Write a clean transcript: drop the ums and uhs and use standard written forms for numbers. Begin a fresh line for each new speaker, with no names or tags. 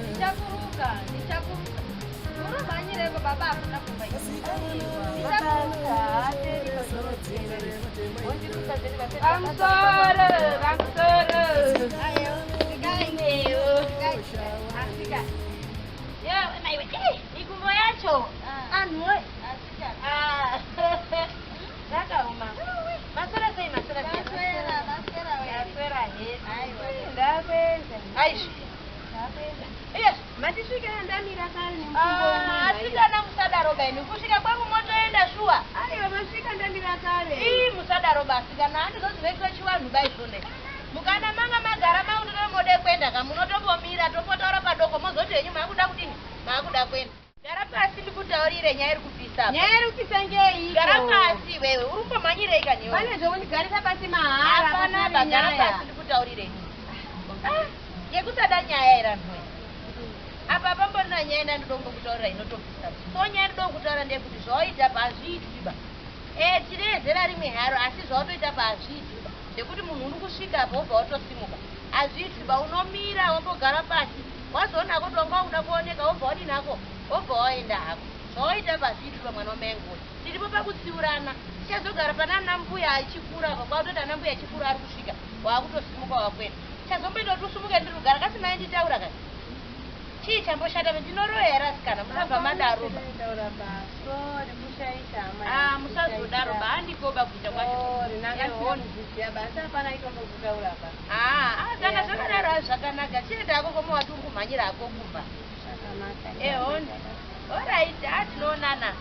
Nichakuruka. Urumanyire ko baba akuna kumbaye. I'm sorry. Ayo, yo, naiwe. Ikumbo yacho. Anu. Daka uma. Masura sei. Masura we. Masura he. Ndapenza. Aishi. Yes, matishika ndani la kale ni mkubwa. Asikana msada roba ni kushika kwangu moto enda shua. Ayo mashika ndani la kale. Msada roba asikana andi zoziweka shua nubai shone. Mukana manga magara maundu mode kwenda kamunotobomira topotora padoko mozoti enyuma yakuda kudini? Makuda kwenda. Gara pasi ndikutaurire nyaya iri kupisa. Nyaya iri kupisa ngei. Gara pasi wewe urumbo manyire ikaniwe. Pane zvoni garisa pasi mahara. Hapana bagara pasi ndikutaurire. Yekusada nyaya iranwe. Apa pambona nyaya ndodombo kutaurira inotopisa. So nyaya ndodombo kutaura ndekuti zvoita pazviitwa. Tirezera rimwe haro asi zvotoita pazviitwa. Ndekuti munhu uri kusvika apo wobva watosimuka. Azviitwa unomira wombogara pasi. Wazoona kuti wanga uda kuoneka wobva wadinako. Wobva waenda hako. Zvoita pazviitwa mwana wamengo. Tiripo pakutsiurana. Tichazogara pana nambuya achikura kwakuti ana mbuya achikura ari kusvika. Wakutosimuka wakwenda. Chazomboita kuti usumuke ndiri kugara kasi mai nditaura kani. Chii chamboshata ndinorohera sikana musabva madaro. Musazodaro handikoba kuita kwacho. Kana zvakadaro hazvo zvakanaka. Chienda ako koma wati uri kumhanyira ako kumba. Hondi. Alright, tinoonana.